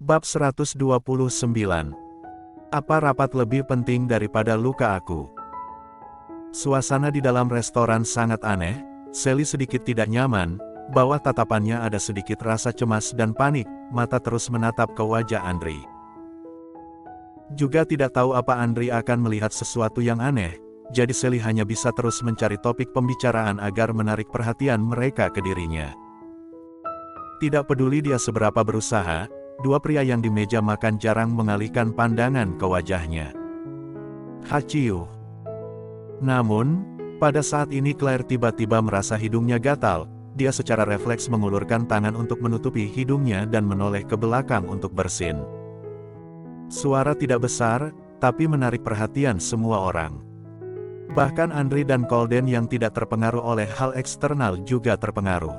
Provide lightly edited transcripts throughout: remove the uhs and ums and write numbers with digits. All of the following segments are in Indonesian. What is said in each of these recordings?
Bab 129. Apa rapat lebih penting daripada luka aku? Suasana di dalam restoran sangat aneh. Sally sedikit tidak nyaman, bawah tatapannya ada sedikit rasa cemas dan panik, mata terus menatap ke wajah Andri. Juga tidak tahu apa Andri akan melihat sesuatu yang aneh, jadi Sally hanya bisa terus mencari topik pembicaraan agar menarik perhatian mereka ke dirinya. Tidak peduli dia seberapa berusaha, dua pria yang di meja makan jarang mengalihkan pandangan ke wajahnya. Hachiu. Namun, pada saat ini Claire tiba-tiba merasa hidungnya gatal. Dia secara refleks mengulurkan tangan untuk menutupi hidungnya dan menoleh ke belakang untuk bersin. Suara tidak besar, tapi menarik perhatian semua orang. Bahkan Andri dan Colden yang tidak terpengaruh oleh hal eksternal juga terpengaruh.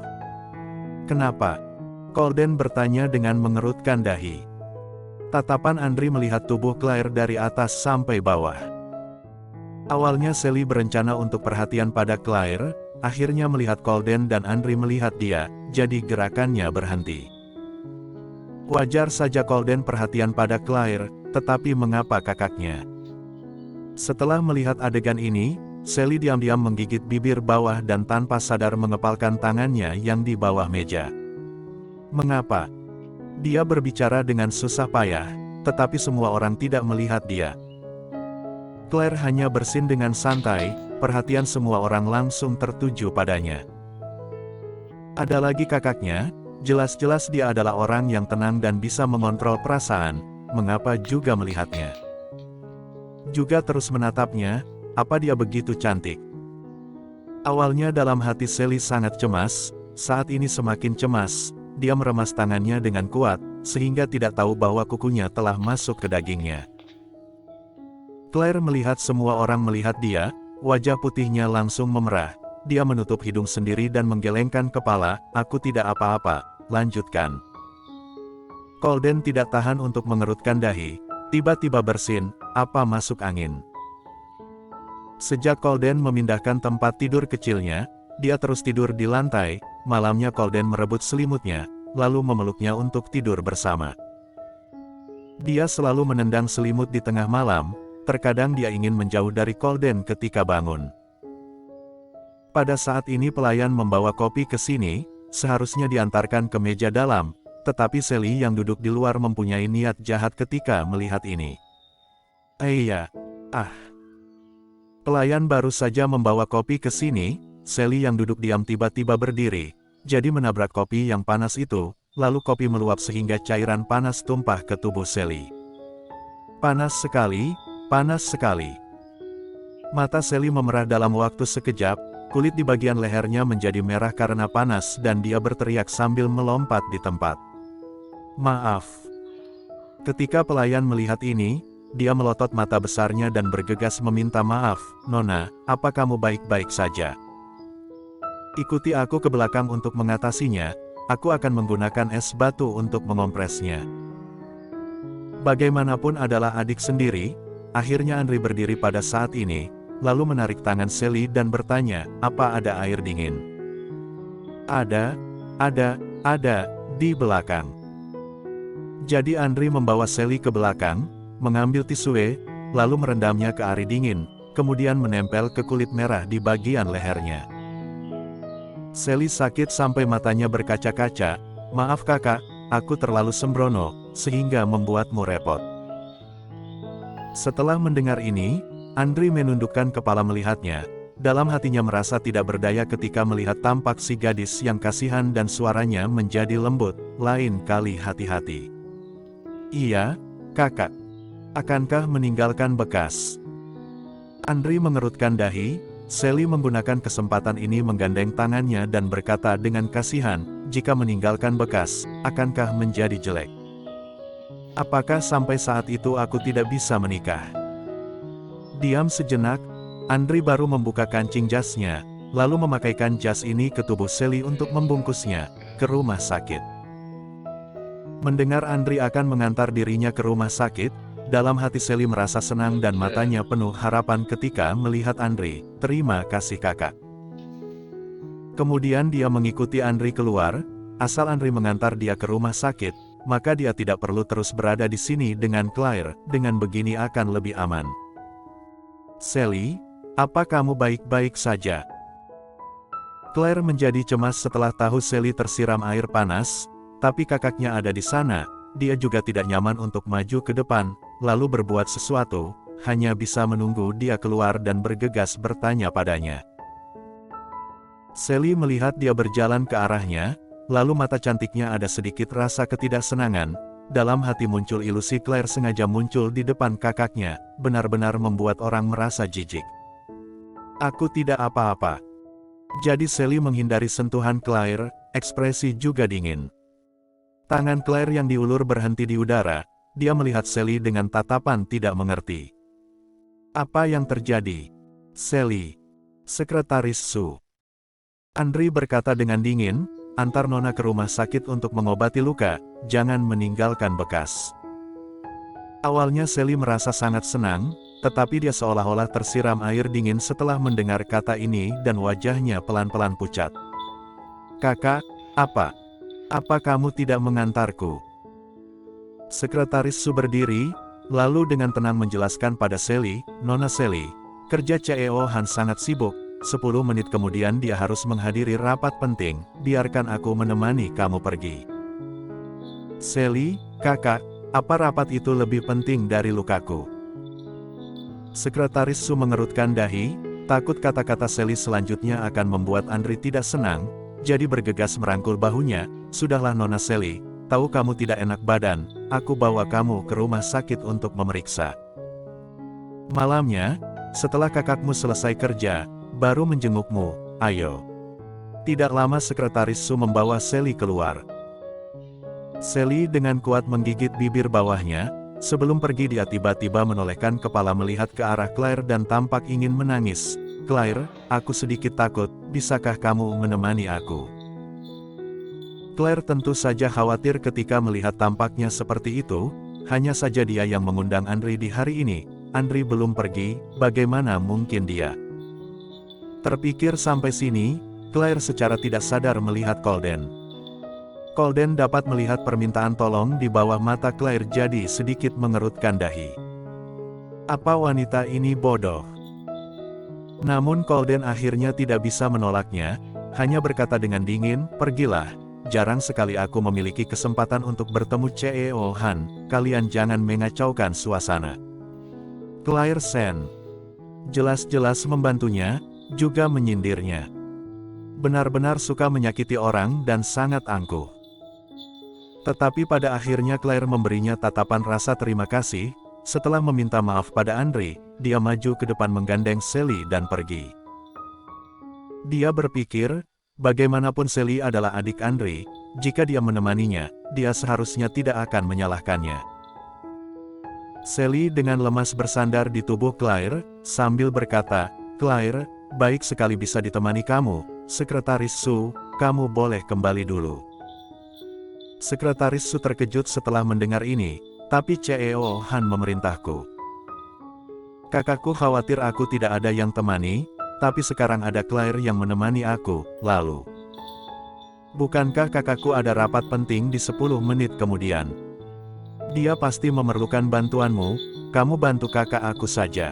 Kenapa? Colden bertanya dengan mengerutkan dahi. Tatapan Andri melihat tubuh Claire dari atas sampai bawah. Awalnya Sally berencana untuk perhatian pada Claire, akhirnya melihat Colden dan Andri melihat dia, jadi gerakannya berhenti. Wajar saja Colden perhatian pada Claire, tetapi mengapa kakaknya? Setelah melihat adegan ini, Sally diam-diam menggigit bibir bawah dan tanpa sadar mengepalkan tangannya yang di bawah meja. Mengapa? Dia berbicara dengan susah payah, tetapi semua orang tidak melihat dia. Claire hanya bersin dengan santai, perhatian semua orang langsung tertuju padanya. Ada lagi kakaknya, jelas-jelas dia adalah orang yang tenang dan bisa mengontrol perasaan, mengapa juga melihatnya? Juga terus menatapnya, apa dia begitu cantik? Awalnya dalam hati Sally sangat cemas, saat ini semakin cemas. Dia meremas tangannya dengan kuat, sehingga tidak tahu bahwa kukunya telah masuk ke dagingnya. Claire melihat semua orang melihat dia, wajah putihnya langsung memerah. Dia menutup hidung sendiri dan menggelengkan kepala, aku tidak apa-apa, lanjutkan. Colden tidak tahan untuk mengerutkan dahi, tiba-tiba bersin, apa masuk angin. Sejak Colden memindahkan tempat tidur kecilnya, dia terus tidur di lantai. Malamnya Colden merebut selimutnya, lalu memeluknya untuk tidur bersama. Dia selalu menendang selimut di tengah malam, terkadang dia ingin menjauh dari Colden ketika bangun. Pada saat ini pelayan membawa kopi ke sini, seharusnya diantarkan ke meja dalam, tetapi Sally yang duduk di luar mempunyai niat jahat ketika melihat ini. Iya, Pelayan baru saja membawa kopi ke sini. Sally yang duduk diam tiba-tiba berdiri, jadi menabrak kopi yang panas itu, lalu kopi meluap sehingga cairan panas tumpah ke tubuh Sally. Panas sekali, panas sekali. Mata Sally memerah dalam waktu sekejap, kulit di bagian lehernya menjadi merah karena panas dan dia berteriak sambil melompat di tempat. Maaf. Ketika pelayan melihat ini, dia melotot mata besarnya dan bergegas meminta maaf, Nona, apa kamu baik-baik saja? Ikuti aku ke belakang untuk mengatasinya, aku akan menggunakan es batu untuk mengompresnya. Bagaimanapun adalah adik sendiri, akhirnya Andri berdiri pada saat ini, lalu menarik tangan Sally dan bertanya, apa ada air dingin? Ada, di belakang. Jadi Andri membawa Sally ke belakang, mengambil tisu, lalu merendamnya ke air dingin, kemudian menempel ke kulit merah di bagian lehernya. Sally sakit sampai matanya berkaca-kaca, maaf kakak, aku terlalu sembrono, sehingga membuatmu repot. Setelah mendengar ini, Andri menundukkan kepala melihatnya, dalam hatinya merasa tidak berdaya ketika melihat tampak si gadis yang kasihan dan suaranya menjadi lembut, lain kali hati-hati. Iya, kakak. Akankah meninggalkan bekas? Andri mengerutkan dahi. Sally menggunakan kesempatan ini menggandeng tangannya dan berkata dengan kasihan, jika meninggalkan bekas, akankah menjadi jelek? Apakah sampai saat itu aku tidak bisa menikah? Diam sejenak, Andri baru membuka kancing jasnya, lalu memakaikan jas ini ke tubuh Sally untuk membungkusnya ke rumah sakit. Mendengar Andri akan mengantar dirinya ke rumah sakit, dalam hati Sally merasa senang dan matanya penuh harapan ketika melihat Andri. Terima kasih kakak. Kemudian dia mengikuti Andri keluar, asal Andri mengantar dia ke rumah sakit. maka dia tidak perlu terus berada di sini dengan Claire, dengan begini akan lebih aman. Sally, apa kamu baik-baik saja? Claire menjadi cemas setelah tahu Sally tersiram air panas, tapi kakaknya ada di sana, dia juga tidak nyaman untuk maju ke depan, lalu berbuat sesuatu, hanya bisa menunggu dia keluar dan bergegas bertanya padanya. Sally melihat dia berjalan ke arahnya, lalu mata cantiknya ada sedikit rasa ketidaksenangan, dalam hati muncul ilusi Claire sengaja muncul di depan kakaknya, benar-benar membuat orang merasa jijik. Aku tidak apa-apa. Jadi Sally menghindari sentuhan Claire, ekspresi juga dingin. Tangan Claire yang diulur berhenti di udara, dia melihat Sally dengan tatapan tidak mengerti. Apa yang terjadi? Sally. Sekretaris Su. Andri berkata dengan dingin, antar Nona ke rumah sakit untuk mengobati luka, jangan meninggalkan bekas. Awalnya Sally merasa sangat senang, tetapi dia seolah-olah tersiram air dingin setelah mendengar kata ini dan wajahnya pelan-pelan pucat. Kakak, apa? Apa kamu tidak mengantarku? Sekretaris Su berdiri, lalu dengan tenang menjelaskan pada Sally, Nona Sally, kerja CEO Han sangat sibuk. 10 menit kemudian dia harus menghadiri rapat penting, biarkan aku menemani kamu pergi. Sally, kakak, apa rapat itu lebih penting dari lukaku? Sekretaris Su mengerutkan dahi, takut kata-kata Sally selanjutnya akan membuat Andri tidak senang, jadi bergegas merangkul bahunya, sudahlah Nona Sally, tahu kamu tidak enak badan, aku bawa kamu ke rumah sakit untuk memeriksa. Malamnya, setelah kakakmu selesai kerja, baru menjengukmu, ayo. Tidak lama Sekretaris Su membawa Sally keluar. Sally dengan kuat menggigit bibir bawahnya, sebelum pergi dia tiba-tiba menolehkan kepala melihat ke arah Claire dan tampak ingin menangis. Claire, aku sedikit takut, bisakah kamu menemani aku? Claire tentu saja khawatir ketika melihat tampaknya seperti itu, hanya saja dia yang mengundang Andri di hari ini, Andri belum pergi, bagaimana mungkin dia? Terpikir sampai sini, Claire secara tidak sadar melihat Colden. Colden dapat melihat permintaan tolong di bawah mata Claire jadi sedikit mengerutkan dahi. Apa wanita ini bodoh? Namun Colden akhirnya tidak bisa menolaknya, hanya berkata dengan dingin, pergilah, jarang sekali aku memiliki kesempatan untuk bertemu CEO Han, kalian jangan mengacaukan suasana. Claire Sen. Jelas-jelas membantunya, juga menyindirnya. Benar-benar suka menyakiti orang dan sangat angkuh. Tetapi pada akhirnya Claire memberinya tatapan rasa terima kasih, setelah meminta maaf pada Andri, dia maju ke depan menggandeng Sally dan pergi. Dia berpikir, bagaimanapun Sally adalah adik Andri, jika dia menemaninya, dia seharusnya tidak akan menyalahkannya. Sally dengan lemas bersandar di tubuh Claire, sambil berkata, Claire, baik sekali bisa ditemani kamu, Sekretaris Su, kamu boleh kembali dulu. Sekretaris Su terkejut setelah mendengar ini, tapi CEO Han memerintahku. Kakakku khawatir aku tidak ada yang temani, tapi sekarang ada Claire yang menemani aku, lalu. Bukankah kakakku ada rapat penting di 10 menit kemudian? Dia pasti memerlukan bantuanmu, kamu bantu kakak aku saja.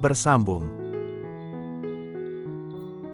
Bersambung.